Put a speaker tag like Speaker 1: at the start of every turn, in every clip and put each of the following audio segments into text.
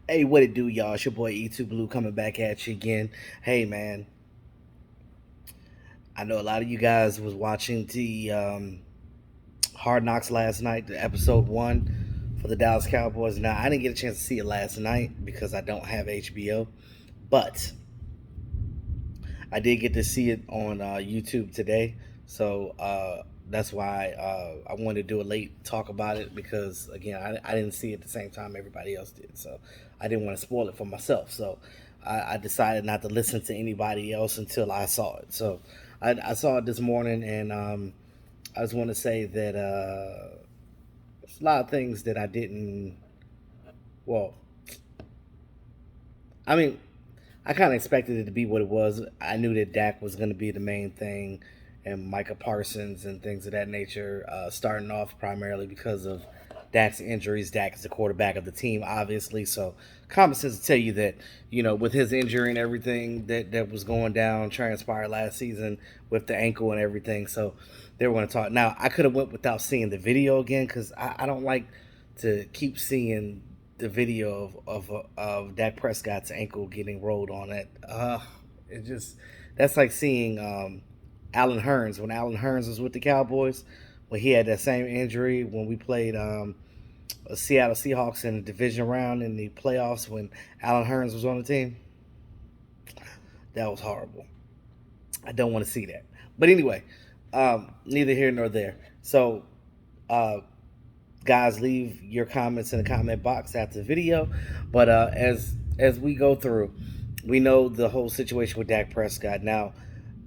Speaker 1: Hey, what it do, y'all? It's your boy E2 Blue coming back at you again. Hey, man, I know a lot of you guys was watching the Hard Knocks last night, the episode one for the Dallas Cowboys. Now, I didn't get a chance to see it last night because I don't have HBO, but I did get to see it on YouTube today. So that's why I wanted to do a late talk about it because, again, I didn't see it at the same time everybody else did. So I didn't want to spoil it for myself. So I decided not to listen to anybody else until I saw it. So I saw it this morning, and I just want to say that there's a lot of things that I didn't. Well, I mean, I kind of expected it to be what it was. I knew that Dak was going to be the main thing, and Micah Parsons and things of that nature. Starting off primarily because of Dak's injuries. Dak is the quarterback of the team, obviously. So common sense to tell you that with his injury and everything that was going down, transpired last season with the ankle and everything. So they were going to talk. Now I could have went without seeing the video again because I don't like to keep seeing the video of Dak Prescott's ankle getting rolled on it. It just that's like seeing Allen Hurns when Allen Hurns was with the Cowboys when he had that same injury when we played Seattle Seahawks in the division round in the playoffs when Allen Hurns was on the team. That was horrible. I don't want to see that. But anyway, neither here nor there. So uh, guys, leave your comments in the comment box after the video. But as we go through, we know the whole situation with Dak Prescott. Now,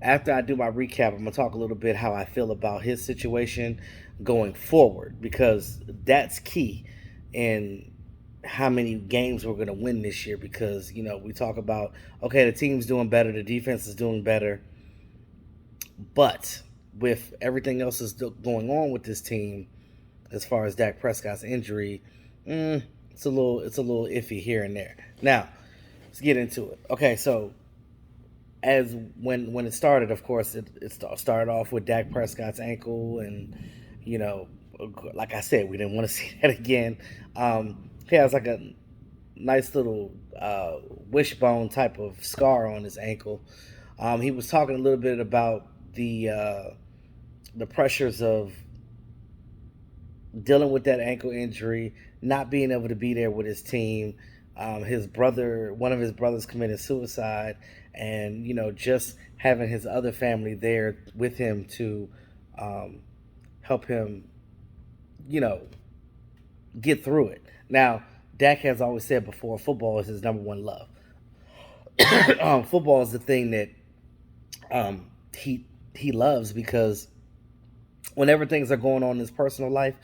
Speaker 1: after I do my recap, I'm gonna talk a little bit how I feel about his situation going forward because that's key in how many games we're gonna win this year. Because we talk about okay, the team's doing better, the defense is doing better, but with everything else that's going on with this team, as far as Dak Prescott's injury, it's a little iffy here and there. Now, let's get into it. Okay, so as when it started, of course, it started off with Dak Prescott's ankle, and you know, like I said, we didn't want to see that again. He has like a nice little wishbone type of scar on his ankle. He was talking a little bit about the pressures of dealing with that ankle injury, not being able to be there with his team. His brother, one of his brothers, committed suicide, and just having his other family there with him to um, help him, you know, get through it. Now, Dak has always said before, football is his number one love. Football is the thing that um, he loves because whenever things are going on in his personal life,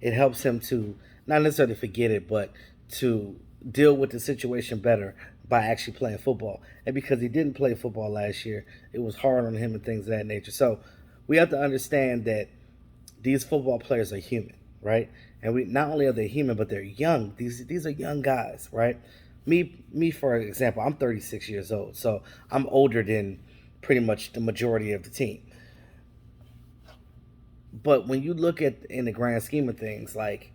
Speaker 1: it helps him to not necessarily forget it, but to deal with the situation better by actually playing football. And because he didn't play football last year, it was hard on him and things of that nature. So we have to understand that these football players are human, right? And we not only are they human, but they're young. These are young guys, right? Me for example, I'm 36 years old, so I'm older than pretty much the majority of the team. But when you look at in the grand scheme of things, like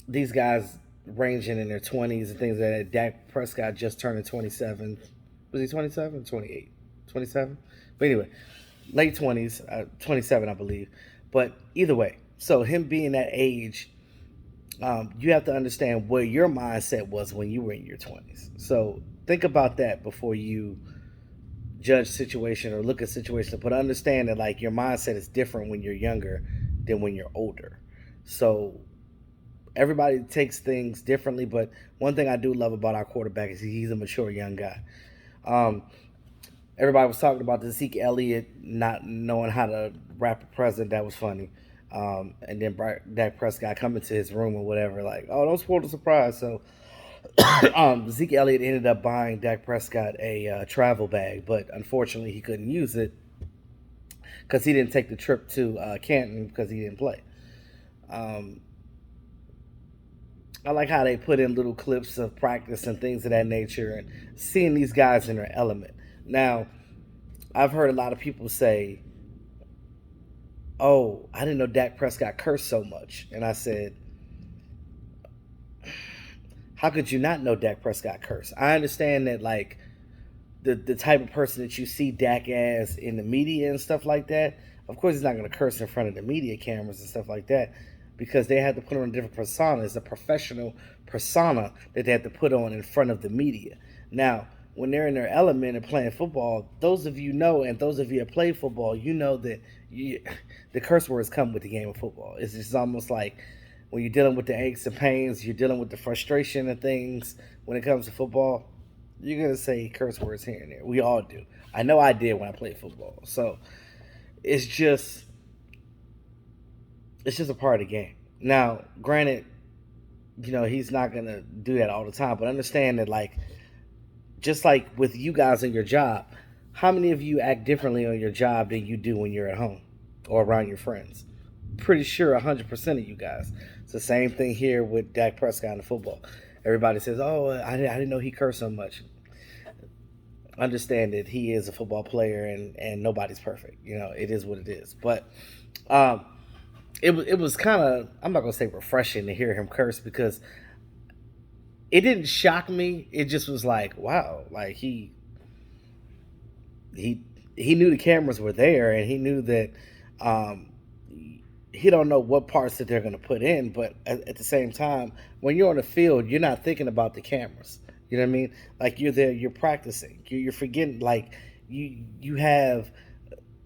Speaker 1: these guys ranging in their 20s and things like that. Dak Prescott just turning 27. Was he 27? 28. 27? But anyway, late 20s, 27, I believe. But either way, so him being that age, you have to understand where your mindset was when you were in your 20s. So think about that before you judge situation or look at situation, but understand that like your mindset is different when you're younger than when you're older. So everybody takes things differently, but one thing I do love about our quarterback is he's a mature young guy. Um, Everybody was talking about the Zeke Elliott not knowing how to rap a present. That was funny. And then Dak Prescott coming to his room or whatever, like, oh, don't spoil the surprise. So Zeke Elliott ended up buying Dak Prescott a travel bag, but unfortunately he couldn't use it because he didn't take the trip to Canton because he didn't play. Um, I like how they put in little clips of practice and things of that nature and seeing these guys in their element. Now, I've heard a lot of people say, oh, I didn't know Dak Prescott cursed so much. And I said, how could you not know Dak Prescott curse? I understand that like the type of person that you see Dak as in the media and stuff like that. Of course, he's not going to curse in front of the media cameras and stuff like that because they had to put on a different persona. It's a professional persona that they had to put on in front of the media. Now, when they're in their element and playing football, those of you know, and those of you that play football, you know that the curse words come with the game of football. It's just almost like when you're dealing with the aches and pains, you're dealing with the frustration and things when it comes to football. You're gonna say curse words here and there. We all do. I know I did when I played football. So it's just a part of the game. Now, granted, he's not gonna do that all the time, but understand that like just like with you guys in your job, how many of you act differently on your job than you do when you're at home or around your friends? Pretty sure 100% of you guys. It's the same thing here with Dak Prescott in the football. Everybody says, "Oh, I didn't know he cursed so much." Understand that he is a football player and nobody's perfect. It is what it is. But um, it was kind of, I'm not gonna say refreshing to hear him curse because it didn't shock me. It just was like, wow, like he he knew the cameras were there and he knew that um, he don't know what parts that they're going to put in, but at the same time, when you're on the field, you're not thinking about the cameras. You know what I mean? Like you're there, you're practicing, you're forgetting. Like you have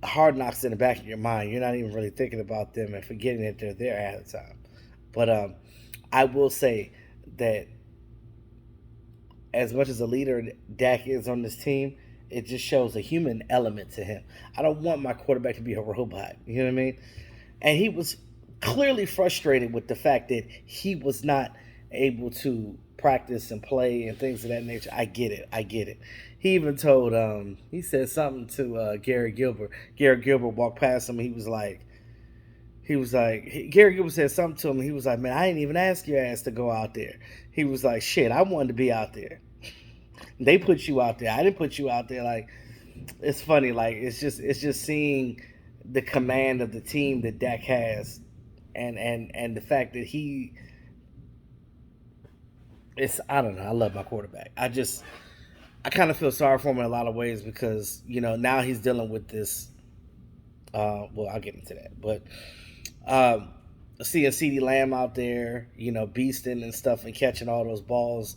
Speaker 1: hard knocks in the back of your mind. You're not even really thinking about them and forgetting that they're there at the time. But I will say that as much as a leader Dak is on this team, it just shows a human element to him. I don't want my quarterback to be a robot. You know what I mean? And he was clearly frustrated with the fact that he was not able to practice and play and things of that nature. I get it. I get it. He even told, he said something to Gary Gilbert. Gary Gilbert walked past him. Gary Gilbert said something to him. He was like, man, I didn't even ask your ass to go out there. He was like, shit, I wanted to be out there. They put you out there. I didn't put you out there. Like, it's funny. Like, it's just seeing the command of the team that Dak has, and the fact that it's, I don't know. I love my quarterback. I kind of feel sorry for him in a lot of ways because now he's dealing with this. Well, I'll get into that, but um, seeing CeeDee Lamb out there, beasting and stuff and catching all those balls,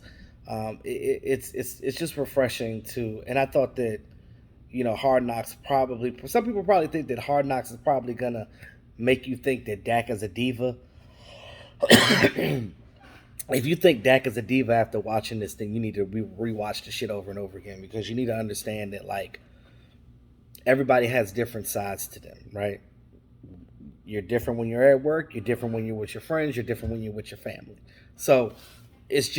Speaker 1: it's just refreshing to. And I thought that Hard Knocks probably, some people probably think that Hard Knocks is probably gonna make you think that Dak is a diva. If you think Dak is a diva after watching this thing, you need to rewatch the shit over and over again because you need to understand that like everybody has different sides to them, right? You're different when you're at work. You're different when you're with your friends. You're different when you're with your family. So it's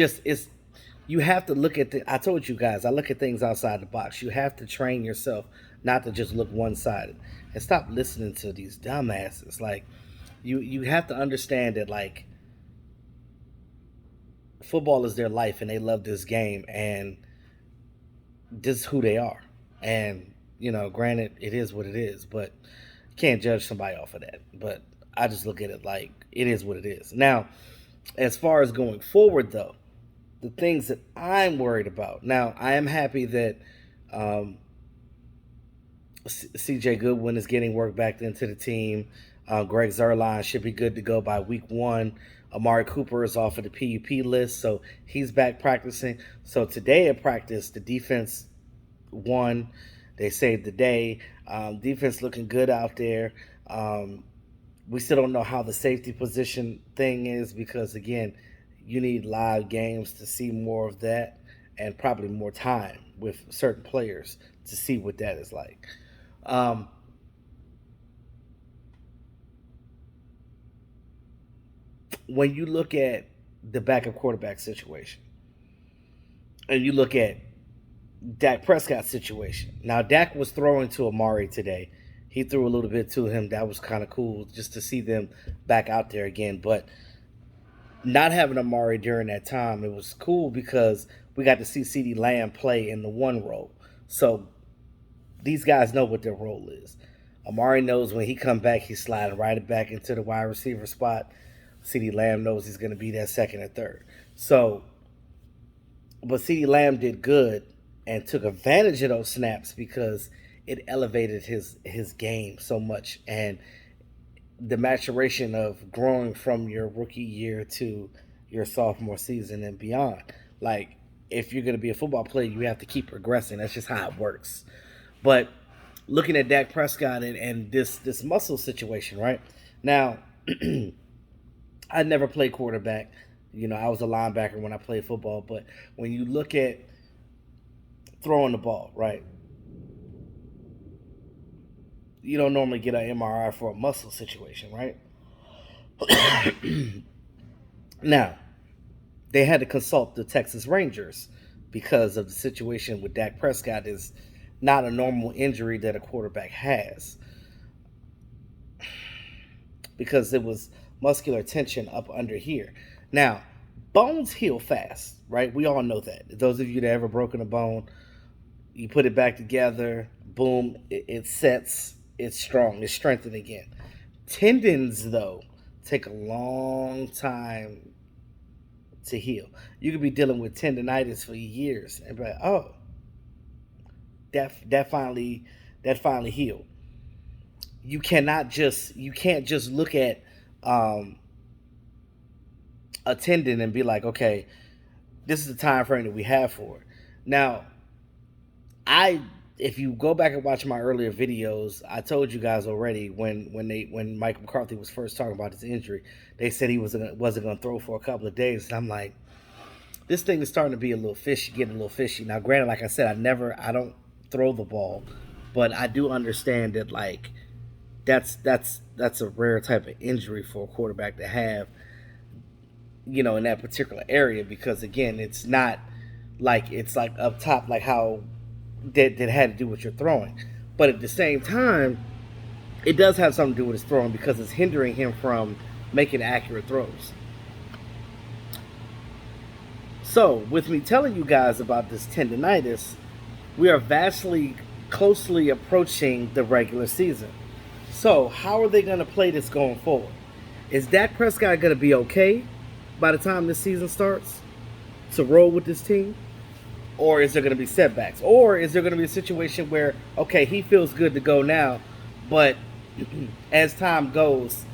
Speaker 1: you have to look at I told you guys I look at things outside the box. You have to train yourself not to just look one sided and stop listening to these dumbasses. Like you have to understand that like football is their life and they love this game and this is who they are. And granted, it is what it is, but you can't judge somebody off of that. But I just look at it like it is what it is. Now, as far as going forward, though, the things that I'm worried about. Now, I am happy that C.J. Goodwin is getting work back into the team. Greg Zuerlein should be good to go by week 1. Amari Cooper is off of the PUP list, so he's back practicing. So today at practice, the defense won. They saved the day. Defense looking good out there. We still don't know how the safety position thing is because, again, you need live games to see more of that and probably more time with certain players to see what that is like. When you look at the backup quarterback situation and you look at Dak Prescott's situation. Now, Dak was throwing to Amari today. He threw a little bit to him. That was kind of cool just to see them back out there again. But not having Amari during that time, it was cool because we got to see CeeDee Lamb play in the one role. So these guys know what their role is. Amari knows when he come back, he's sliding right back into the wide receiver spot. CeeDee Lamb knows he's going to be that second or third. So But CeeDee Lamb did good and took advantage of those snaps because it elevated his game so much, and the maturation of growing from your rookie year to your sophomore season and beyond. Like, if you're going to be a football player, you have to keep progressing. That's just how it works. But looking at Dak Prescott and this muscle situation, right? Now, I never played quarterback. I was a linebacker when I played football. But when you look at throwing the ball, right? You don't normally get an MRI for a muscle situation, right? Now, they had to consult the Texas Rangers because of the situation with Dak Prescott is not a normal injury that a quarterback has, because it was muscular tension up under here. Now, bones heal fast, right? We all know that. Those of you that ever broken a bone, you put it back together, boom, it sets, it's strong, it's strengthened again. Tendons, though, take a long time to heal. You could be dealing with tendonitis for years and be like, oh, that finally healed. You can't just look at a tendon and be like, okay, this is the time frame that we have for it. Now, if you go back and watch my earlier videos, I told you guys already when Mike McCarthy was first talking about his injury, they said he wasn't going to throw for a couple of days, and I'm like, this thing is starting to be a little fishy, getting a little fishy. Now, granted, like I said, I don't throw the ball, but I do understand that, like, that's a rare type of injury for a quarterback to have, in that particular area, because again, it's not like it's like up top, like how that had to do with your throwing, but at the same time, it does have something to do with his throwing because it's hindering him from making accurate throws. So, with me telling you guys about this tendonitis, we are vastly closely approaching the regular season. So, how are they going to play this going forward? Is Dak Prescott going to be okay by the time this season starts to roll with this team? Or is there going to be setbacks? Or is there going to be a situation where, okay, he feels good to go now, but as time goes,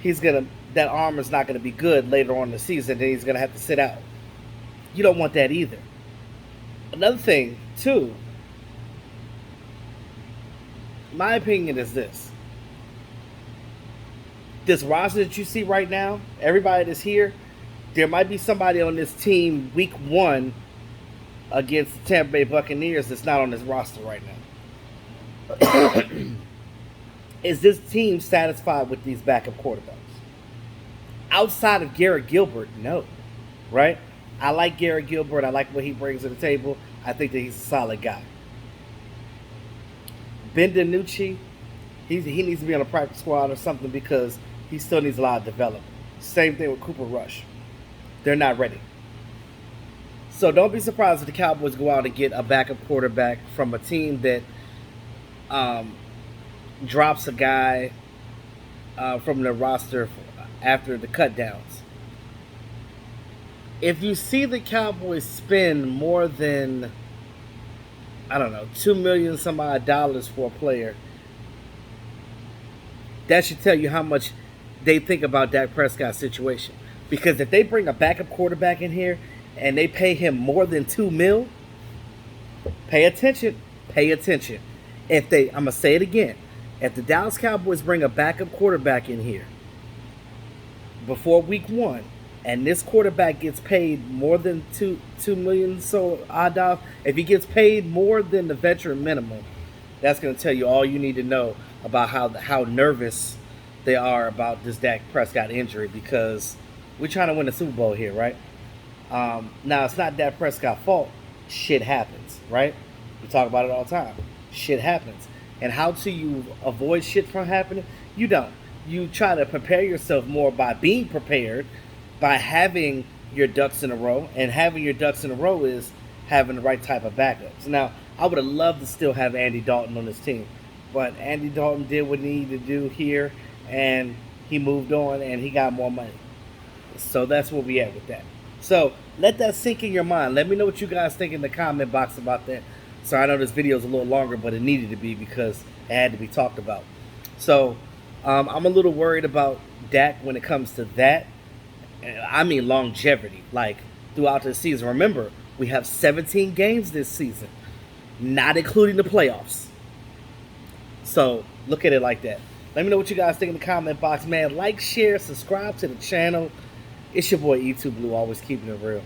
Speaker 1: that arm is not going to be good later on in the season, and he's going to have to sit out. You don't want that either. Another thing, too, my opinion is this. This roster that you see right now, everybody that's here, there might be somebody on this team week 1 against the Tampa Bay Buccaneers that's not on this roster right now. Is this team satisfied with these backup quarterbacks? Outside of Garrett Gilbert, no. Right? I like Garrett Gilbert. I like what he brings to the table. I think that he's a solid guy. Ben DiNucci, he needs to be on a practice squad or something because he still needs a lot of development. Same thing with Cooper Rush. They're not ready. So don't be surprised if the Cowboys go out and get a backup quarterback from a team that drops a guy from the roster after the cut downs. If you see the Cowboys spend more than, I don't know, $2 million some odd dollars for a player, that should tell you how much they think about Dak Prescott's situation. Because if they bring a backup quarterback in here and they pay him more than $2 million, pay attention. I'm going to say it again. If the Dallas Cowboys bring a backup quarterback in here before week 1, and this quarterback gets paid more than $2 million so odd dollars, if he gets paid more than the veteran minimum, that's going to tell you all you need to know about how nervous they are about this Dak Prescott injury, because we're trying to win the Super Bowl here, right? Now, it's not Dak Prescott's fault. Shit happens, right? We talk about it all the time. Shit happens. And how do you avoid shit from happening? You don't. You try to prepare yourself more by being prepared, by having your ducks in a row. And having your ducks in a row is having the right type of backups. Now, I would have loved to still have Andy Dalton on this team. But Andy Dalton did what he needed to do here, and he moved on, and he got more money. So that's where we at with that. So let that sink in your mind. Let me know what you guys think in the comment box about that. So I know this video is a little longer, but it needed to be because it had to be talked about. So I'm a little worried about Dak when it comes to that. I mean longevity, like throughout the season. Remember, we have 17 games this season, not including the playoffs. So look at it like that. Let me know what you guys think in the comment box, man. Like, share, subscribe to the channel. It's your boy E2 Blue, always keeping it real.